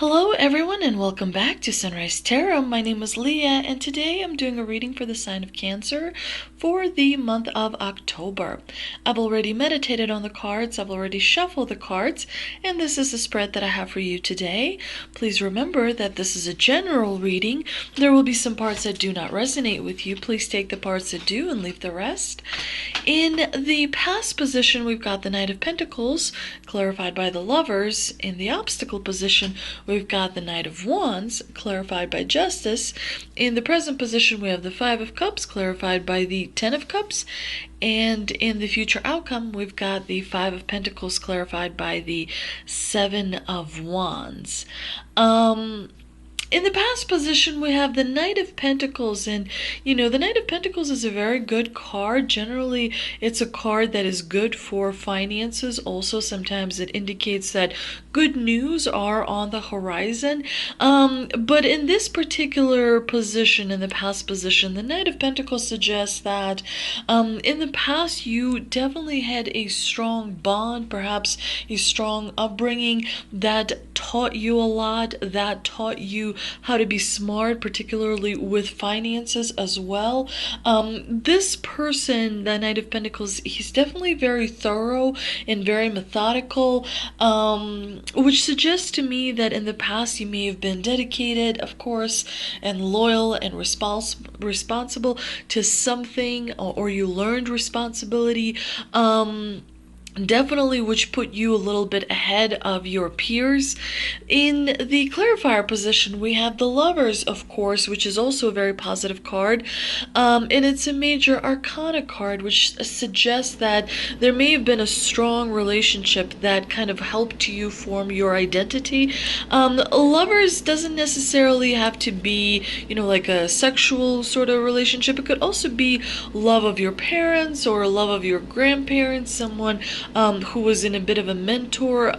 Hello everyone and welcome back to Sunrise Tarot. My name is Leah and today I'm doing a reading for the sign of Cancer for the month of October. I've already meditated on the cards, I've already shuffled the cards, and this is the spread that I have for you today. Please remember that this is a general reading. There will be some parts that do not resonate with you. Please take the parts that do and leave the rest. In the past position, we've got the Knight of Pentacles, clarified by the Lovers. In the obstacle position, we've got the Knight of Wands, clarified by Justice. In the present position, we have the Five of Cups, clarified by the Ten of Cups. And in the future outcome, we've got the Five of Pentacles, clarified by the Seven of Wands. In the past position, we have the Knight of Pentacles, and the Knight of Pentacles is a very good card. Generally, it's a card that is good for finances. Also, sometimes it indicates that good news are on the horizon. But in this particular position, in the past position, the Knight of Pentacles suggests that in the past, you definitely had a strong bond, perhaps a strong upbringing that taught you a lot, that taught you how to be smart, particularly with finances as well. This person, the Knight of Pentacles, he's definitely very thorough and very methodical, which suggests to me that in the past you may have been dedicated, of course, and loyal and responsible to something, or you learned responsibility. Definitely, which put you a little bit ahead of your peers. In the clarifier position, we have the Lovers, of course, which is also a very positive card. And it's a major arcana card, which suggests that there may have been a strong relationship that kind of helped you form your identity. Lovers doesn't necessarily have to be, like a sexual sort of relationship. It could also be love of your parents or love of your grandparents, someone who was in a bit of a mentor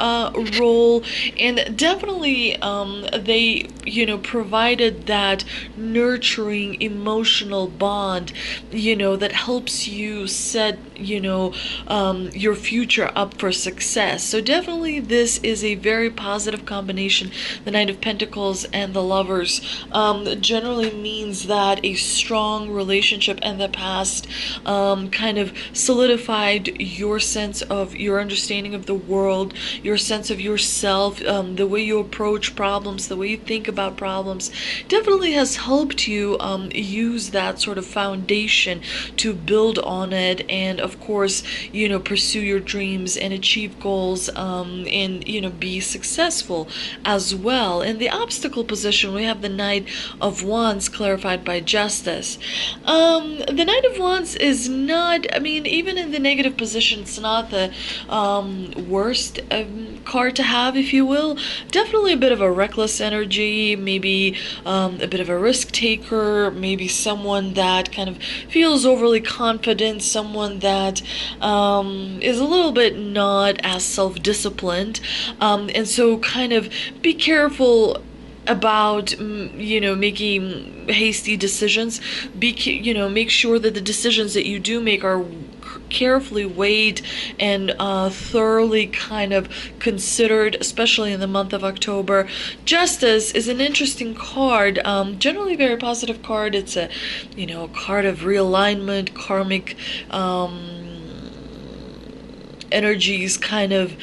role, and definitely they provided that nurturing emotional bond that helps you set your future up for success. So definitely this is a very positive combination. The Knight of Pentacles and the Lovers generally means that a strong relationship in the past kind of solidified your sense of your understanding of the world, your sense of yourself, the way you approach problems, the way you think about problems, definitely has helped you use that sort of foundation to build on it, and of course, pursue your dreams and achieve goals, and be successful as well. In the obstacle position, we have the Knight of Wands, clarified by Justice. The Knight of Wands is not, even in the negative position, it's not the worst card to have, if you will. Definitely a bit of a reckless energy, maybe a bit of a risk taker, maybe someone that kind of feels overly confident, someone that is a little bit not as self-disciplined, and so kind of be careful about making hasty decisions. Make sure that the decisions that you do make are carefully weighed and thoroughly kind of considered, especially in the month of October. Justice is an interesting card, generally very positive card. It's a card of realignment, karmic energies kind of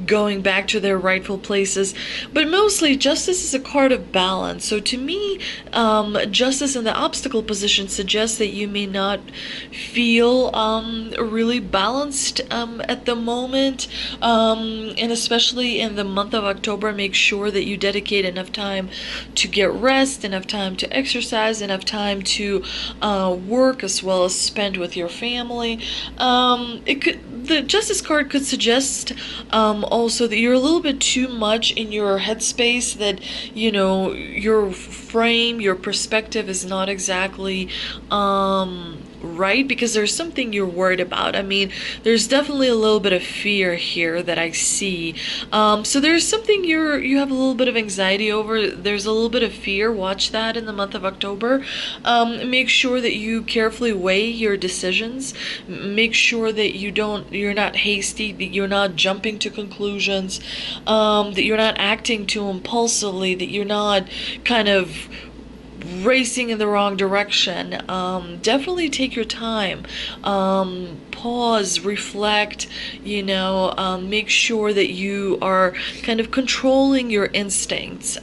going back to their rightful places, but mostly justice is a card of balance. So to me, justice in the obstacle position suggests that you may not feel really balanced at the moment, and especially in the month of October, make sure that you dedicate enough time to get rest, enough time to exercise, enough time to work, as well as spend with your family. The Justice card could suggest also that you're a little bit too much in your headspace, that your frame, your perspective is not exactly right? Because there's something you're worried about. I mean, there's definitely a little bit of fear here that I see. So there's something you have a little bit of anxiety over. There's a little bit of fear. Watch that in the month of October. Make sure that you carefully weigh your decisions. Make sure that you're not hasty, that you're not jumping to conclusions, that you're not acting too impulsively, that you're not kind of racing in the wrong direction. Definitely take your time. Pause, reflect, make sure that you are kind of controlling your instincts.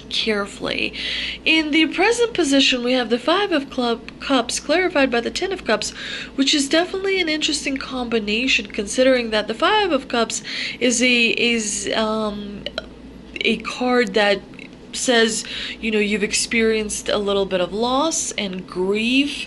Carefully. In the present position, we have the Five of Cups clarified by the Ten of Cups, which is definitely an interesting combination, considering that the Five of Cups is a card that says, you've experienced a little bit of loss and grief,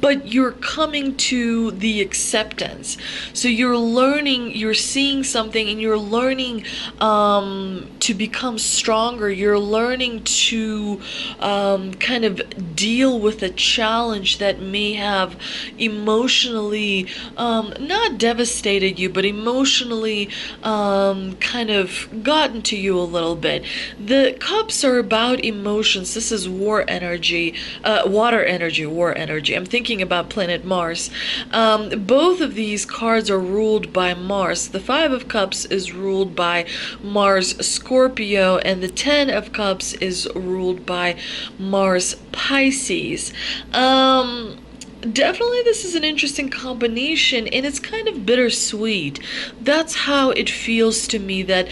but you're coming to the acceptance. So you're learning, you're seeing something, and you're learning to become stronger. You're learning to kind of deal with a challenge that may have emotionally not devastated you, but emotionally kind of gotten to you a little bit. The cups are about emotions. This is war energy, water energy, war energy. I'm thinking about planet Mars. Both of these cards are ruled by Mars. The Five of Cups is ruled by Mars Scorpio, and the Ten of Cups is ruled by Mars Pisces. Definitely this is an interesting combination, and it's kind of bittersweet. That's how it feels to me, that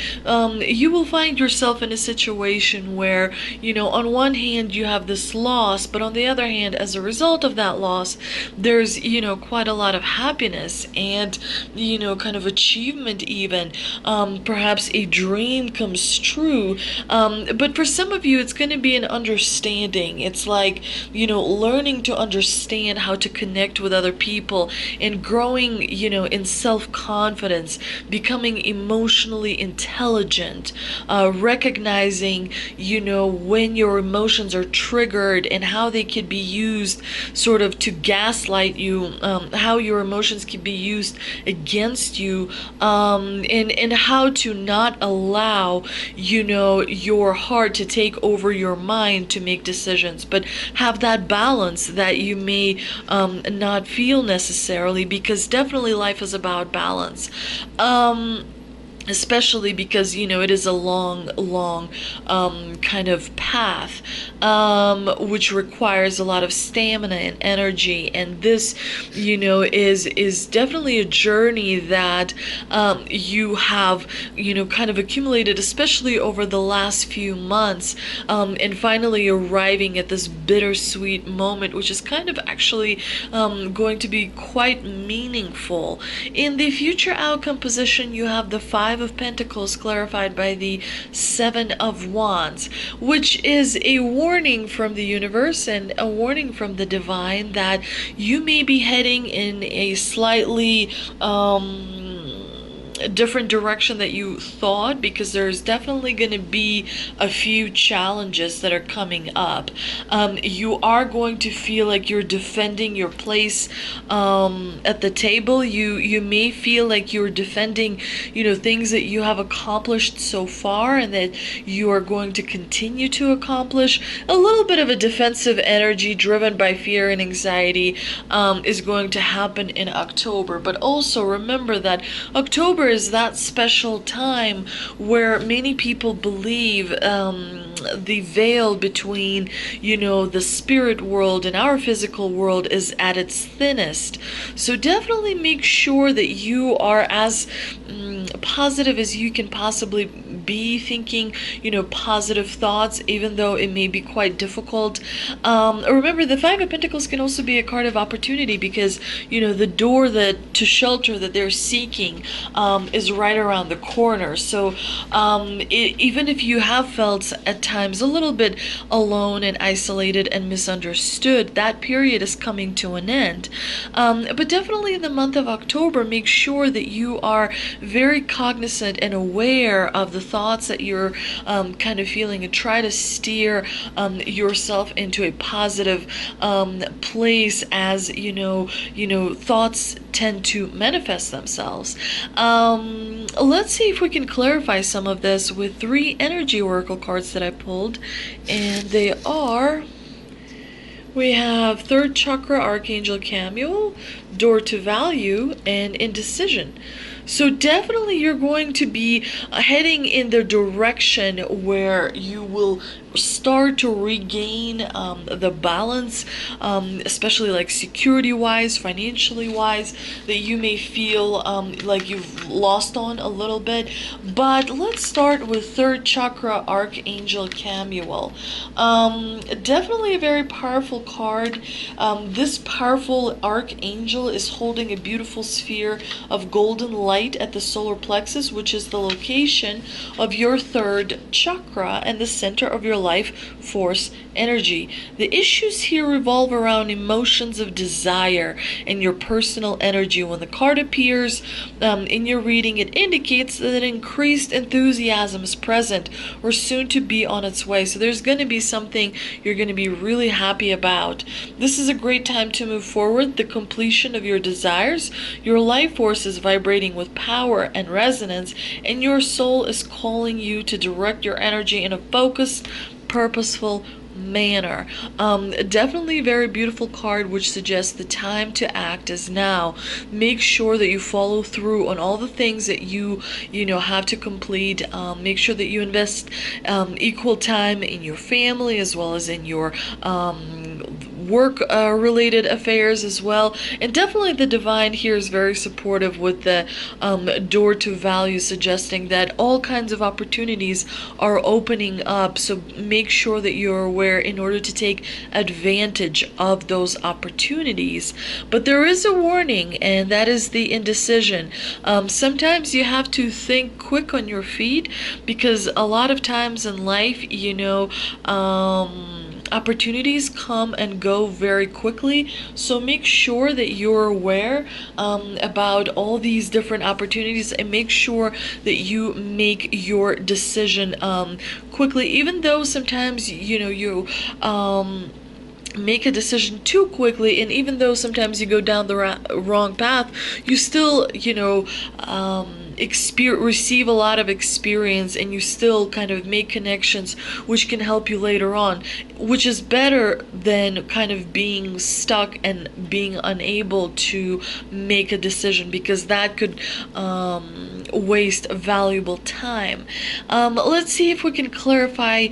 you will find yourself in a situation where, on one hand you have this loss, but on the other hand, as a result of that loss, there's, quite a lot of happiness and, kind of achievement even. Perhaps a dream comes true. But for some of you, it's going to be an understanding. It's like, learning to understand how to connect with other people and growing, in self-confidence, becoming emotionally intelligent, recognizing, when your emotions are triggered and how they could be used sort of to gaslight you, how your emotions can be used against you, and how to not allow, your heart to take over your mind to make decisions, but have that balance that you may not feel necessarily, because definitely life is about balance. Especially because, it is a long kind of path, which requires a lot of stamina and energy. And this, is definitely a journey that you have, kind of accumulated, especially over the last few months, and finally arriving at this bittersweet moment, which is kind of actually going to be quite meaningful. In the future outcome position, you have the Five of Pentacles clarified by the Seven of Wands, which is a warning from the universe and a warning from the divine that you may be heading in a slightly different direction that you thought, because there's definitely going to be a few challenges that are coming up. You are going to feel like you're defending your place at the table. You may feel like you're defending, things that you have accomplished so far and that you are going to continue to accomplish. A little bit of a defensive energy driven by fear and anxiety is going to happen in October. But also remember that October is that special time where many people believe the veil between, the spirit world and our physical world is at its thinnest. So definitely make sure that you are as positive as you can possibly be, thinking, positive thoughts, even though it may be quite difficult. Remember, the Five of Pentacles can also be a card of opportunity, because, the door to shelter that they're seeking is right around the corner. So even if you have felt at times a little bit alone and isolated and misunderstood, that period is coming to an end. But definitely in the month of October, make sure that you are very cognizant and aware of the thoughts that you're kind of feeling, and try to steer yourself into a positive place, as thoughts tend to manifest themselves. Let's see if we can clarify some of this with 3 energy oracle cards that I pulled, and they are, we have third chakra, Archangel Chamuel, door to value, and indecision. So definitely you're going to be heading in the direction where you will start to regain the balance, especially like security wise, financially wise, that you may feel like you've lost on a little bit. But let's start with third chakra, Archangel Chamuel. Definitely a very powerful card. This powerful archangel is holding a beautiful sphere of golden light at the solar plexus, which is the location of your third chakra and the center of your life force energy. The issues here revolve around emotions of desire and your personal energy. When the card appears in your reading, it indicates that increased enthusiasm is present or soon to be on its way. So there's going to be something you're going to be really happy about. This is a great time to move forward, the completion of your desires. Your life force is vibrating with power and resonance, and your soul is calling you to direct your energy in a focused, purposeful manner. Definitely a very beautiful card, which suggests the time to act is now. Make sure that you follow through on all the things that you have to complete. Make sure that you invest equal time in your family as well as in your work related affairs as well. And definitely the divine here is very supportive with the door to value, suggesting that all kinds of opportunities are opening up. So make sure that you're aware in order to take advantage of those opportunities. But there is a warning, and that is the indecision. Sometimes you have to think quick on your feet, because a lot of times in life, opportunities come and go very quickly. So make sure that you're aware about all these different opportunities, and make sure that you make your decision quickly, even though sometimes you make a decision too quickly, and even though sometimes you go down the wrong path, you still receive a lot of experience, and you still kind of make connections which can help you later on, which is better than kind of being stuck and being unable to make a decision, because that could waste valuable time. Let's see if we can clarify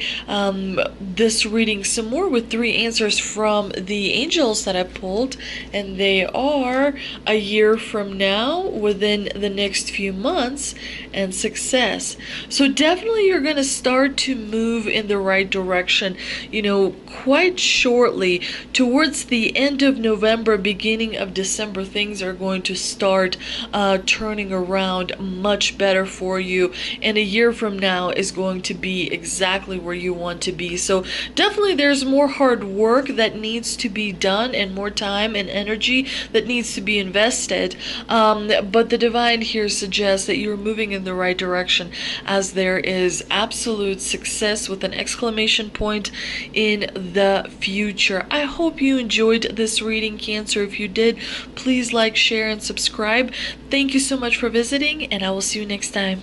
this reading some more with 3 answers from the angels that I pulled, and they are a year from now, within the next few months, and success. So definitely you're going to start to move in the right direction, quite shortly. Towards the end of November, beginning of December, things are going to start turning around much better for you, and a year from now is going to be exactly where you want to be. So definitely there's more hard work that needs to be done, and more time and energy that needs to be invested, but the divine here suggests that you're moving in the right direction, as there is absolute success with an exclamation point in the future. I hope you enjoyed this reading, Cancer. If you did, please like, share, and subscribe. Thank you so much for visiting, and I will see you next time.